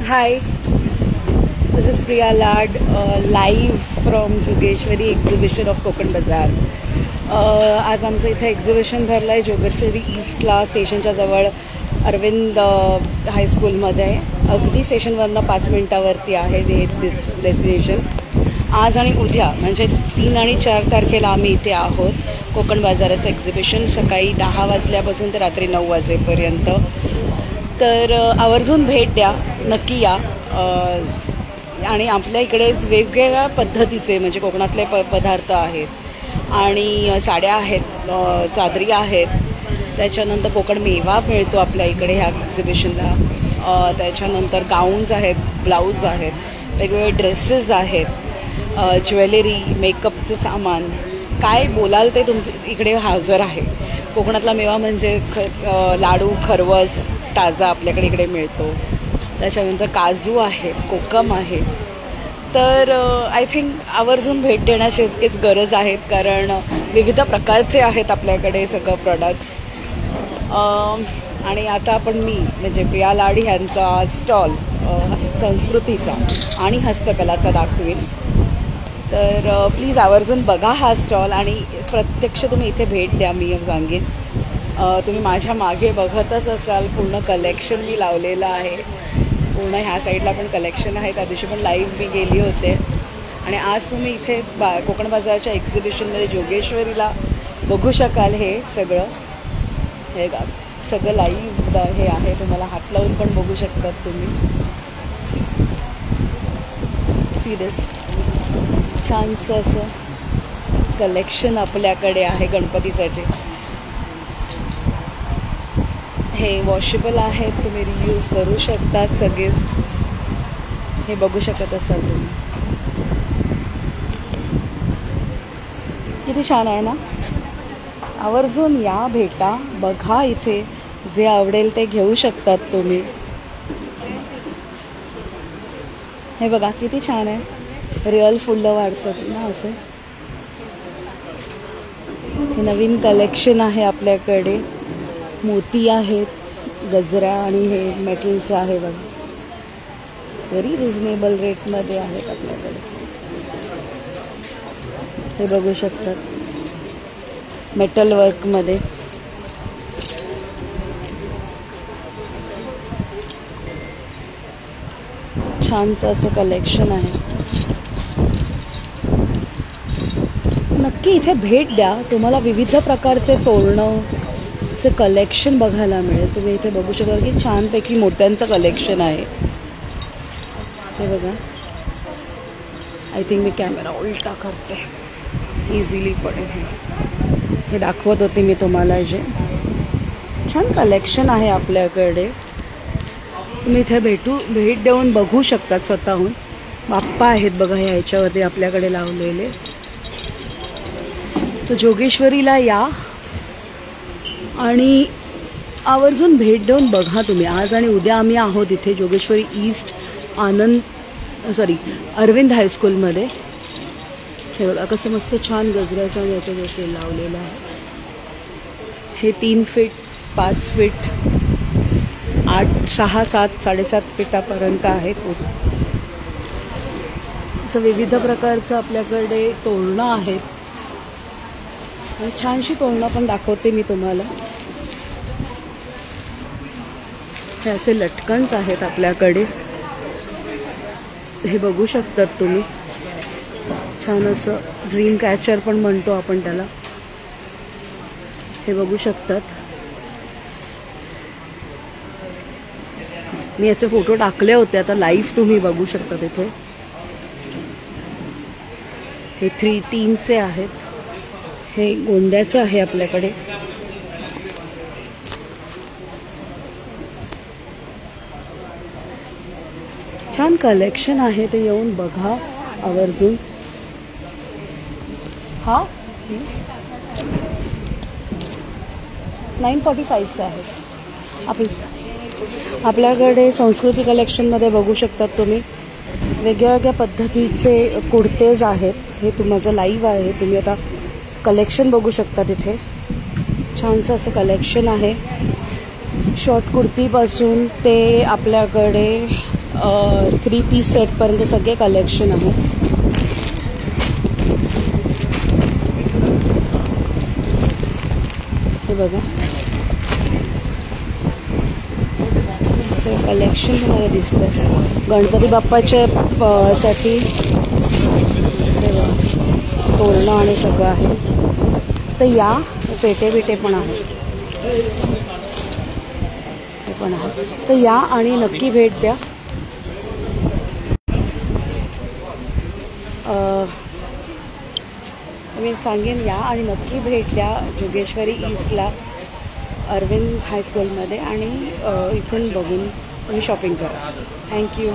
Hi, this is Priya Lad, live from Jogeshwari exhibition of Kokand Bazaar. आज आमचं इथे exhibition भरलं आहे जोगेश्वरी ईस्टला स्टेशनच्या जवळ अरविंद हायस्कूलमध्ये. अगदी स्टेशनवरनं 5 मिनिटावरती आहे हे डेस्टिनेशन. आज आणि उद्या म्हणजे 3 आणि 4 तारखेला आम्ही इथे आहोत. कोकण बाजाराचं एक्झिबिशन सकाळी 10 वाजल्यापासून ते रात्री 9 वाजेपर्यंत. तर आवर्जून भेट द्या, नक्की या. आणि आपल्या इकडेच वेगवेगळ्या पद्धतीचे म्हणजे कोकणातले पदार्थ आहेत आणि साड्या आहेत, चादरी आहेत. त्याच्यानंतर कोकण मेवा मिळतो आपल्या इकडे ह्या एक्झिबिशनला. त्याच्यानंतर गाऊन्स आहेत, ब्लाऊज आहेत, वेगवेगळे ड्रेसेस आहेत, ज्वेलरी, मेकअपचं सामान, काय बोलाल ते तुमचे इकडे हजर आहे. कोकणातला मेवा म्हणजे लाडू, खरवस ताजा आपल्याकडे इकडे मिळतो. त्याच्यानंतर काजू आहे, कोकम आहे. तर आय थिंक आवर्जून भेट देण्याची इतकीच गरज आहे, कारण विविध प्रकारचे आहेत आपल्याकडे सगळं प्रोडक्ट्स. आणि आता आपण मी म्हणजे प्रिया लाड ह्यांचा स्टॉल संस्कृतीचा आणि हस्तकलाचा दाखवेल. तर प्लीज आवर्जून बघा हा स्टॉल आणि प्रत्यक्ष तुम्ही इथे भेट द्या. मी सांगेन तुम्ही माझ्या मागे बघतच असाल, पूर्ण कलेक्शन मी लावलेलं आहे. पूर्ण ह्या साईडला पण कलेक्शन आहे. त्या दिवशी पण लाईव्ह मी गेली होते. आणि आज तुम्ही इथे कोकण बाजाराच्या एक्झिबिशनमध्ये जोगेश्वरीला बघू शकाल. हे सगळं सगळं लाईव्ह हे आहे. तुम्हाला हात लावून पण बघू शकतात तुम्ही. सी दिस छानसं असं कलेक्शन आपल्याकडे आहे गणपतीसाठी. हे वॉशेबल आहेत, तुम्ही रियूज करू शकतात सगळेच. हे बघू शकत असाल तुम्ही. किती छान आहे ना. आवर्जून या, भेटा, बघा. इथे जे आवडेल ते घेऊ शकतात तुम्ही. हे बघा किती छान आहे. रिअल फुलं वाढतात ना असे. हे नवीन कलेक्शन आहे आपल्याकडे. मोती आहेत, गजरा आणि हे मेटलचं आहे बघा. व्हेरी रिजनेबल रेटमध्ये आहेत आपल्याकडे. हे बघू शकतात मेटल वर्कमध्ये. छानसं असं कलेक्शन आहे. नक्की इथे भेट द्या. तुम्हाला विविध प्रकारचे तोरणंचे कलेक्शन बघायला मिळेल. तुम्ही इथे बघू शकाल की छानपैकी मोत्यांचं कलेक्शन आहे. हे बघा. आय थिंक मी कॅमेरा उलटा करते, इझिली पडेल. हे दाखवत होते मी तुम्हाला. जे छान कलेक्शन आहे आपल्याकडे. तुम्ही इथे भेट देऊन बघू शकतात स्वतःहून. बाप्पा आहेत बघा ह्याच्यावरती आपल्याकडे लावलेले. तर जोगेश्वरीला या आणि आवर्जून भेट देऊन बघा तुम्ही. आज आणि उद्या आम्ही आहोत इथे जोगेश्वरी ईस्ट अरविंद हायस्कूलमध्ये. हे बघा कसं मस्त छान गजऱ्याचं याचं जसं लावलेलं आहे. हे 3 फीट, 5 फीट, 8, 6, 7, 7.5 फीटापर्यंत आहे फूट. असं विविध प्रकारचं आपल्याकडे तोरणं आहेत. छानशी तोरणं पण दाखवते मी तुम्हाला. हे असे लटकन्स आहेत आपल्याकडे. हे बघू शकतात तुम्ही. छान असं ड्रीम कॅचर पण म्हणतो आपण त्याला. हे बघू शकतात. मी याचे फोटो टाकले होते, आता लाईव्ह तुम्ही बघू शकता तिथे. हे 3-3चे आहेत. हे गोंड्याचं आहे आपल्याकडे. छान कलेक्शन आहे, ते येऊन बघा आवर्जून. हा 945चा आहे. आपल्याकडे संस्कृती कलेक्शनमध्ये बघू शकतात तुम्ही. वेगवेगळ्या पद्धतीचे कुर्तेज आहेत. हे माझं लाईव्ह आहे. तुम्ही आता कलेक्शन बघू शकता तिथे. छानसं असं कलेक्शन आहे. शॉर्ट कुर्तीपासून ते आपल्याकडे 3 पीस सेटपर्यंत सगळे कलेक्शन आहे. हे बघा, असं कलेक्शन तुम्हाला दिसतं गणपती बाप्पाच्या साठी. तोरणं आणि सगळं आहे. तर या पेटे बिटे पण आहेत, हे पण आहे. तर या आणि नक्की भेट द्या. मी सांगेन या आणि नक्की भेट द्या जोगेश्वरी ईस्टला अरविंद हायस्कूलमध्ये आणि इथून बघून तुम्ही शॉपिंग करा. थँक्यू.